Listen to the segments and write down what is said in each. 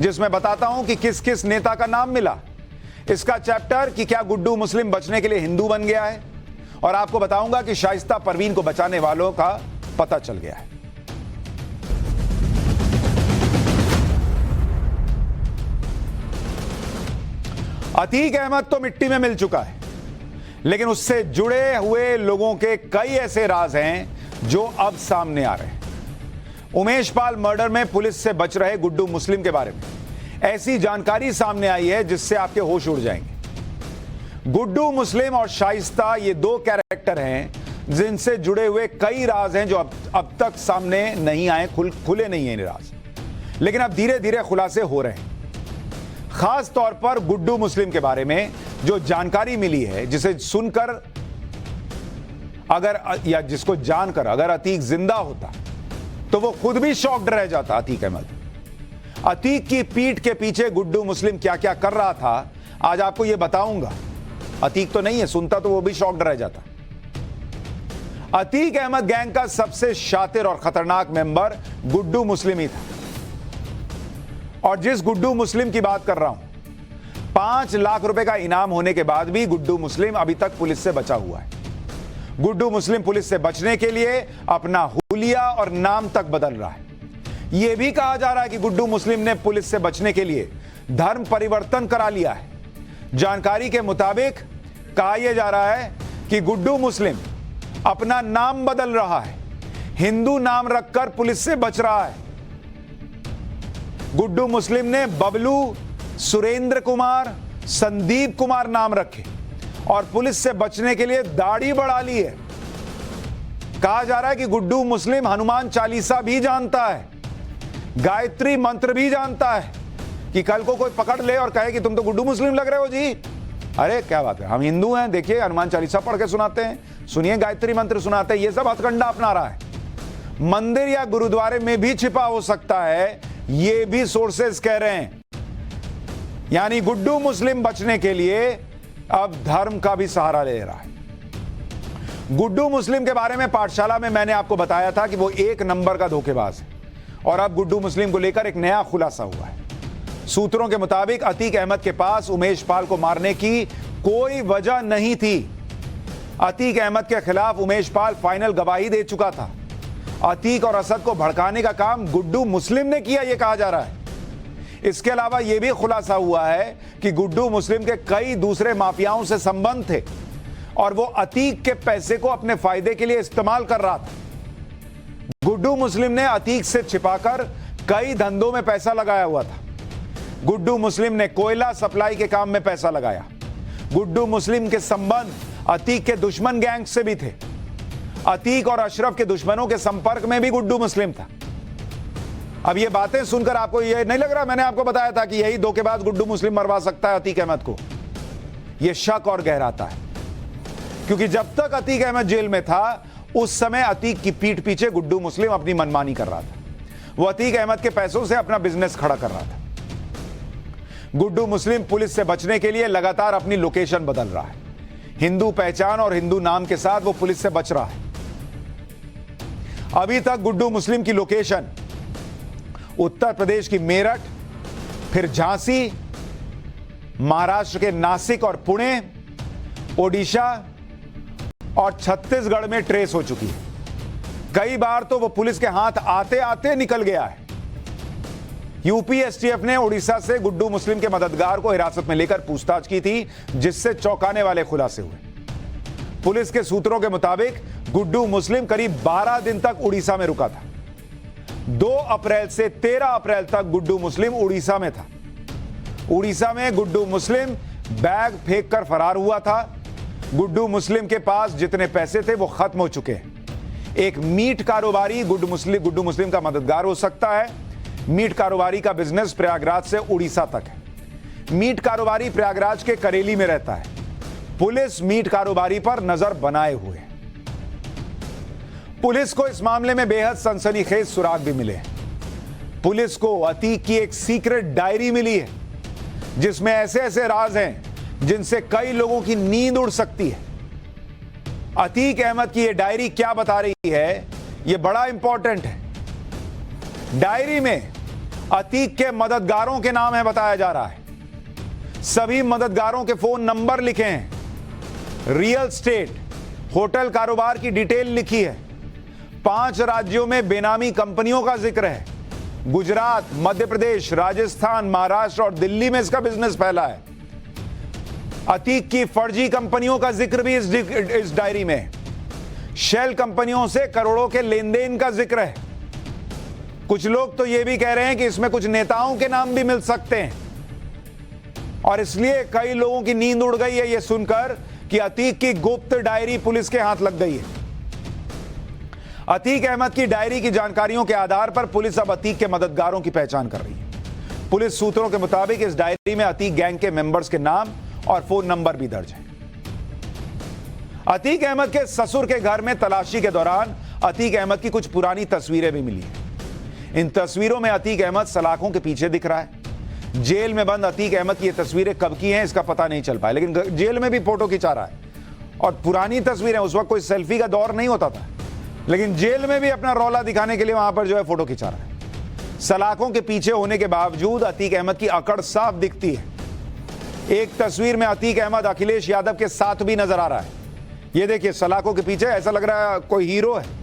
जिसमें बताता हूं कि किस किस नेता का नाम मिला। इसका चैप्टर कि क्या गुड्डू मुस्लिम बचने के लिए हिंदू बन गया है, और आपको बताऊंगा कि शाइस्ता परवीन को बचाने वालों का पता चल गया है। अतीक अहमद तो मिट्टी में मिल चुका है, लेकिन उससे जुड़े हुए लोगों के कई ऐसे राज हैं जो अब सामने आ रहे हैं। उमेश पाल मर्डर में पुलिस से बच रहे गुड्डू मुस्लिम के बारे में ऐसी जानकारी सामने आई है जिससे आपके होश उड़ जाएंगे। गुड्डू मुस्लिम और शाइस्ता ये दो कैरेक्टर हैं जिनसे जुड़े हुए कई राज हैं जो अब तक सामने नहीं आए, खुले नहीं हैं ये राज, लेकिन अब धीरे धीरे खुलासे हो रहे हैं। खास तौर पर गुड्डू मुस्लिम के बारे में जो जानकारी मिली है, जिसे सुनकर अगर या जिसको जानकर अगर अतीक जिंदा होता तो वो खुद भी शॉक्ड रह जाता। अतीक अहमद, अतीक की पीठ के पीछे गुड्डू मुस्लिम क्या क्या कर रहा था आज आपको ये बताऊंगा। अतीक तो नहीं है, सुनता तो वो भी शॉक्ड रह जाता। अतीक अहमद गैंग का सबसे शातिर और खतरनाक मेंबर गुड्डू मुस्लिम ही था, और जिस गुड्डू मुस्लिम की बात कर रहा हूं 5 लाख रुपए का इनाम होने के बाद भी गुड्डू मुस्लिम अभी तक पुलिस से बचा हुआ है। गुड्डू मुस्लिम पुलिस से बचने के लिए अपना हुलिया और नाम तक बदल रहा है। यह भी कहा जा रहा है कि गुड्डू मुस्लिम ने पुलिस से बचने के लिए धर्म परिवर्तन करा लिया है। जानकारी के मुताबिक कहा यह जा रहा है कि गुड्डू मुस्लिम अपना नाम बदल रहा है, हिंदू नाम रखकर पुलिस से बच रहा है। गुड्डू मुस्लिम ने बबलू, सुरेंद्र कुमार, संदीप कुमार नाम रखे और पुलिस से बचने के लिए दाढ़ी बढ़ा ली है। कहा जा रहा है कि गुड्डू मुस्लिम हनुमान चालीसा भी जानता है, गायत्री मंत्र भी जानता है, कि कल को कोई पकड़ ले और कहे कि तुम तो गुड्डू मुस्लिम लग रहे हो जी। अरे क्या बात है, हम हिंदू हैं, देखिए हनुमान चालीसा पढ़ के सुनाते हैं, सुनिए गायत्री मंत्र सुनाते हैं। ये सब हथकंडा अपना रहा है। मंदिर या गुरुद्वारे में भी छिपा हो सकता है, ये भी सोर्सेस कह रहे हैं। यानी गुड्डू मुस्लिम बचने के लिए अब धर्म का भी सहारा ले रहा है। गुड्डू मुस्लिम के बारे में पाठशाला में मैंने आपको बताया था कि वो 1 नंबर का धोखेबाज है, और अब गुड्डू मुस्लिम को लेकर एक नया खुलासा हुआ है। सूत्रों के मुताबिक अतीक अहमद के पास उमेश पाल को मारने की कोई वजह नहीं थी। अतीक अहमद के खिलाफ उमेश पाल फाइनल गवाही दे चुका था। अतीक और असद को भड़काने का काम गुड्डू मुस्लिम ने किया, यह कहा जा रहा है। इसके अलावा यह भी खुलासा हुआ है कि गुड्डू मुस्लिम के कई दूसरे माफियाओं से संबंध थे और वो अतीक के पैसे को अपने फायदे के लिए इस्तेमाल कर रहा था। गुड्डू मुस्लिम ने अतीक से छिपाकर कई धंधों में पैसा लगाया हुआ था। गुड्डू मुस्लिम ने कोयला सप्लाई के काम में पैसा लगाया। गुड्डू मुस्लिम के संबंध अतीक के दुश्मन गैंग से भी थे। अतीक और अशरफ के दुश्मनों के संपर्क में भी गुड्डू मुस्लिम था। अब ये बातें सुनकर आपको ये नहीं लग रहा, मैंने आपको बताया था कि यही धोखेबाज गुड्डू मुस्लिम मरवा सकता है अतीक अहमद को। यह शक और गहराता है, क्योंकि जब तक अतीक अहमद जेल में था उस समय अतीक की पीठ पीछे गुड्डू मुस्लिम अपनी मनमानी कर रहा था। वो अतीक अहमद के पैसों से अपना बिजनेस खड़ा कर रहा था। गुड्डू मुस्लिम पुलिस से बचने के लिए लगातार अपनी लोकेशन बदल रहा है। हिंदू पहचान और हिंदू नाम के साथ वो पुलिस से बच रहा है। अभी तक गुड्डू मुस्लिम की लोकेशन उत्तर प्रदेश की मेरठ, फिर झांसी, महाराष्ट्र के नासिक और पुणे, ओडिशा और छत्तीसगढ़ में ट्रेस हो चुकी है। कई बार तो वो पुलिस के हाथ आते आते निकल गया है। यूपी एसटीएफ ने ओडिशा से गुड्डू मुस्लिम के मददगार को हिरासत में लेकर पूछताछ की थी, जिससे चौंकाने वाले खुलासे हुए। पुलिस के सूत्रों के मुताबिक गुड्डू मुस्लिम करीब 12 दिन तक उड़ीसा में रुका था। 2 अप्रैल से 13 अप्रैल तक गुड्डू मुस्लिम उड़ीसा में था। उड़ीसा में गुड्डू मुस्लिम बैग फेंक कर फरार हुआ था। गुड्डू मुस्लिम के पास जितने पैसे थे वो खत्म हो चुके हैं। एक मीट कारोबारी गुड्डू मुस्लिम का मददगार हो सकता है। मीट कारोबारी का बिजनेस प्रयागराज से उड़ीसा तक है। मीट कारोबारी प्रयागराज के करेली में रहता है। पुलिस मीट कारोबारी पर नजर बनाए हुए है। पुलिस को इस मामले में बेहद सनसनीखेज सुराग भी मिले। पुलिस को अतीक की एक सीक्रेट डायरी मिली है, जिसमें ऐसे ऐसे राज हैं जिनसे कई लोगों की नींद उड़ सकती है। अतीक अहमद की यह डायरी क्या बता रही है, यह बड़ा इंपॉर्टेंट है। डायरी में अतीक के मददगारों के नाम है बताया जा रहा है। सभी मददगारों के फोन नंबर लिखे हैं, रियल स्टेट होटल कारोबार की डिटेल लिखी है। 5 राज्यों में बेनामी कंपनियों का जिक्र है। गुजरात, मध्य प्रदेश, राजस्थान, महाराष्ट्र और दिल्ली में इसका बिजनेस फैला है। अतीक की फर्जी कंपनियों का जिक्र भी इस डायरी में है। शेल कंपनियों से करोड़ों के लेन देन का जिक्र है। कुछ लोग तो यह भी कह रहे हैं कि इसमें कुछ नेताओं के नाम भी मिल सकते हैं, और इसलिए कई लोगों की नींद उड़ गई है यह सुनकर कि अतीक की गुप्त डायरी पुलिस के हाथ लग गई है। अतीक अहमद की डायरी की जानकारियों के आधार पर पुलिस अब अतीक के मददगारों की पहचान कर रही है। पुलिस सूत्रों के मुताबिक इस डायरी में अतीक गैंग के मेंबर्स के नाम और फोन नंबर भी दर्ज है। अतीक अहमद के ससुर के घर में तलाशी के दौरान अतीक अहमद की कुछ पुरानी तस्वीरें भी मिली हैं। इन तस्वीरों में अतीक अहमद सलाखों के पीछे दिख रहा है। जेल में बंद अतीक अहमद की ये तस्वीरें कब की हैं इसका पता नहीं चल पाया, लेकिन जेल में भी फोटो खिंचा रहा है। और पुरानी तस्वीरें, उस वक्त कोई सेल्फी का दौर नहीं होता था, लेकिन जेल में भी अपना रौला दिखाने के लिए वहां पर जो है फोटो खिंचा रहा है। सलाखों के पीछे होने के बावजूद अतीक अहमद की अकड़ साफ दिखती है। एक तस्वीर में अतीक अहमद अखिलेश यादव के साथ भी नजर आ रहा है। ये देखिए, सलाखों के पीछे ऐसा लग रहा है कोई हीरो है।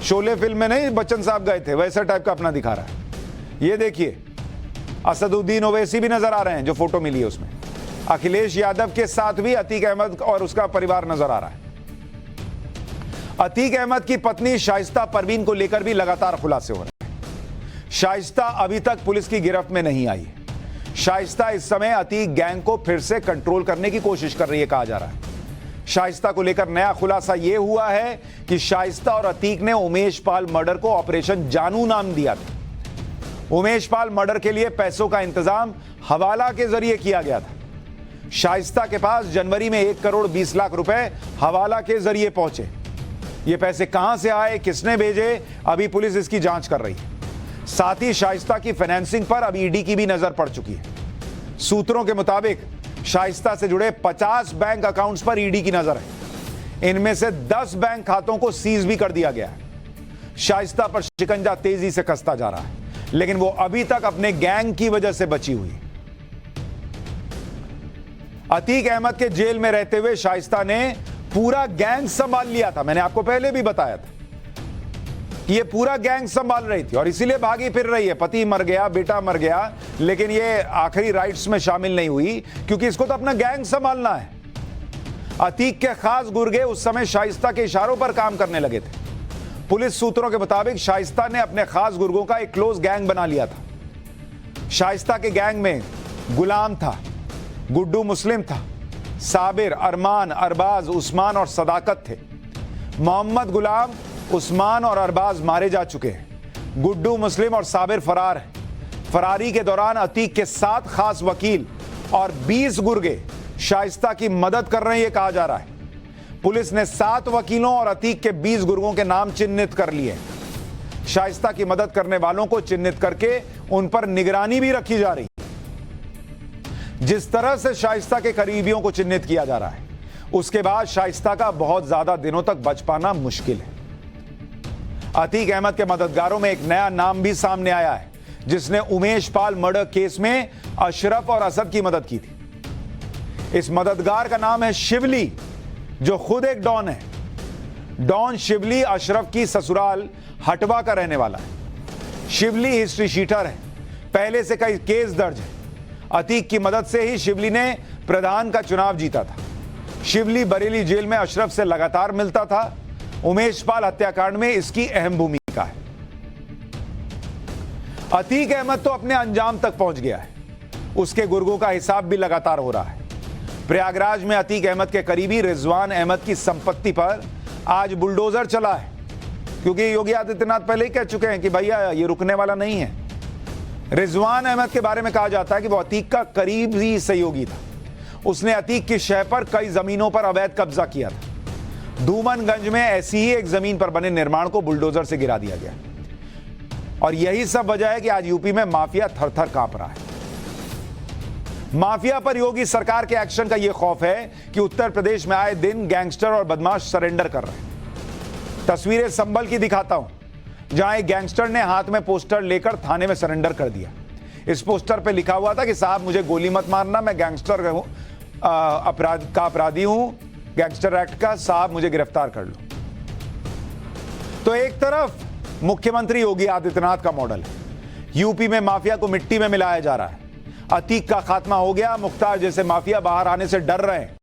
शोले फिल्म में नहीं बच्चन साहब गए थे, वैसा टाइप का अपना दिखा रहा है। ये देखिए, असदुद्दीन ओवैसी भी नजर आ रहे हैं जो फोटो मिली है उसमें। अखिलेश यादव के साथ भी अतीक अहमद और उसका परिवार नजर आ रहा है। अतीक अहमद की पत्नी शाइस्ता परवीन को लेकर भी लगातार खुलासे हो रहे हैं। शाइस्ता अभी तक पुलिस की गिरफ्त में नहीं आई है। शाइस्ता इस समय अतीक गैंग को फिर से कंट्रोल करने की कोशिश कर रही है, कहा जा रहा है। शाइस्ता को लेकर नया खुलासा यह हुआ है कि शाइस्ता और अतीक ने उमेश पाल मर्डर को ऑपरेशन जानू नाम दिया था। उमेश पाल मर्डर के लिए पैसों का इंतजाम हवाला के जरिए किया गया था। शाइस्ता के पास जनवरी में 1 करोड़ 20 लाख रुपए हवाला के जरिए पहुंचे। ये पैसे कहां से आए, किसने भेजे, अभी पुलिस इसकी जांच कर रही है। साथ ही शाइस्ता की फाइनेंसिंग पर अब ईडी की भी नजर पड़ चुकी है। सूत्रों के मुताबिक शाइस्ता से जुड़े 50 बैंक अकाउंट्स पर ईडी की नजर है। इनमें से 10 बैंक खातों को सीज भी कर दिया गया है। शाइस्ता पर शिकंजा तेजी से कसता जा रहा है, लेकिन वो अभी तक अपने गैंग की वजह से बची हुई है। अतीक अहमद के जेल में रहते हुए शाइस्ता ने पूरा गैंग संभाल लिया था। मैंने आपको पहले भी बताया था कि ये पूरा गैंग संभाल रही थी और इसीलिए भागी फिर रही है। पति मर गया, बेटा मर गया, लेकिन ये आखिरी राइट्स में शामिल नहीं हुई क्योंकि इसको तो अपना गैंग संभालना है। अतीक के खास गुर्गे उस समय शाइस्ता के इशारों पर काम करने लगे थे। पुलिस सूत्रों के मुताबिक शाइस्ता ने अपने खास गुर्गों का एक क्लोज गैंग बना लिया था। शाइस्ता के गैंग में गुलाम था, गुड्डू मुस्लिम था, साबिर, अरमान, अरबाज, उस्मान और सदाकत थे। मोहम्मद गुलाम, उस्मान और अरबाज मारे जा चुके हैं। गुड्डू मुस्लिम और साबिर फरार है। फरारी के दौरान अतीक के 7 खास वकील और 20 गुर्गे शाइस्ता की मदद कर रहे हैं, यह कहा जा रहा है। पुलिस ने 7 वकीलों और अतीक के 20 गुर्गों के नाम चिन्हित कर लिए। शाइस्ता की मदद करने वालों को चिन्हित करके उन पर निगरानी भी रखी जा रही। जिस तरह से शाइस्ता के करीबियों को चिन्हित किया जा रहा है, उसके बाद शाइस्ता का बहुत ज्यादा दिनों तक बच पाना मुश्किल है। अतीक अहमद के मददगारों में एक नया नाम भी सामने आया है, जिसने उमेश पाल मर्डर केस में अशरफ और असद की मदद की थी। इस मददगार का नाम है शिवली, जो खुद एक डॉन है। डॉन शिवली अशरफ की ससुराल हटवा का रहने वाला है। शिवली हिस्ट्री शीटर है, पहले से कई केस दर्ज है। अतीक की मदद से ही शिवली ने प्रधान का चुनाव जीता था। शिवली बरेली जेल में अशरफ से लगातार मिलता था। उमेश पाल हत्याकांड में इसकी अहम भूमिका है। अतीक अहमद तो अपने अंजाम तक पहुंच गया है। उसके गुर्गों का हिसाब भी लगातार हो रहा है। प्रयागराज में अतीक अहमद के करीबी रिजवान अहमद की संपत्ति पर आज बुलडोजर चला है, क्योंकि योगी आदित्यनाथ पहले ही कह चुके हैं कि भैया ये रुकने वाला नहीं है। रिजवान अहमद के बारे में कहा जाता है कि वो अतीक का करीबी सहयोगी था। उसने अतीक की शह पर कई जमीनों पर अवैध कब्जा किया था। धूमनगंज में ऐसी ही एक जमीन पर बने निर्माण को बुलडोजर से गिरा दिया गया, और यही सब वजह है कि आज यूपी में माफिया थर-थर कांप रहा है। माफिया पर योगी सरकार के एक्शन का यह खौफ है कि उत्तर प्रदेश में आए दिन गैंगस्टर और बदमाश सरेंडर कर रहे हैं। तस्वीरें संभल की दिखाता हूं। जहां एक गैंगस्टर ने हाथ में पोस्टर लेकर थाने में सरेंडर कर दिया। इस पोस्टर पे लिखा हुआ था कि साहब मुझे गोली मत मारना, मैं गैंगस्टर हूं, अपराधी हूं, गैंगस्टर एक्ट का, साहब मुझे गिरफ्तार कर लो। तो एक तरफ मुख्यमंत्री योगी आदित्यनाथ का मॉडल है, यूपी में माफिया को मिट्टी में मिलाया जा रहा है, अतीक का खात्मा हो गया, मुख्तार जैसे माफिया बाहर आने से डर रहे हैं।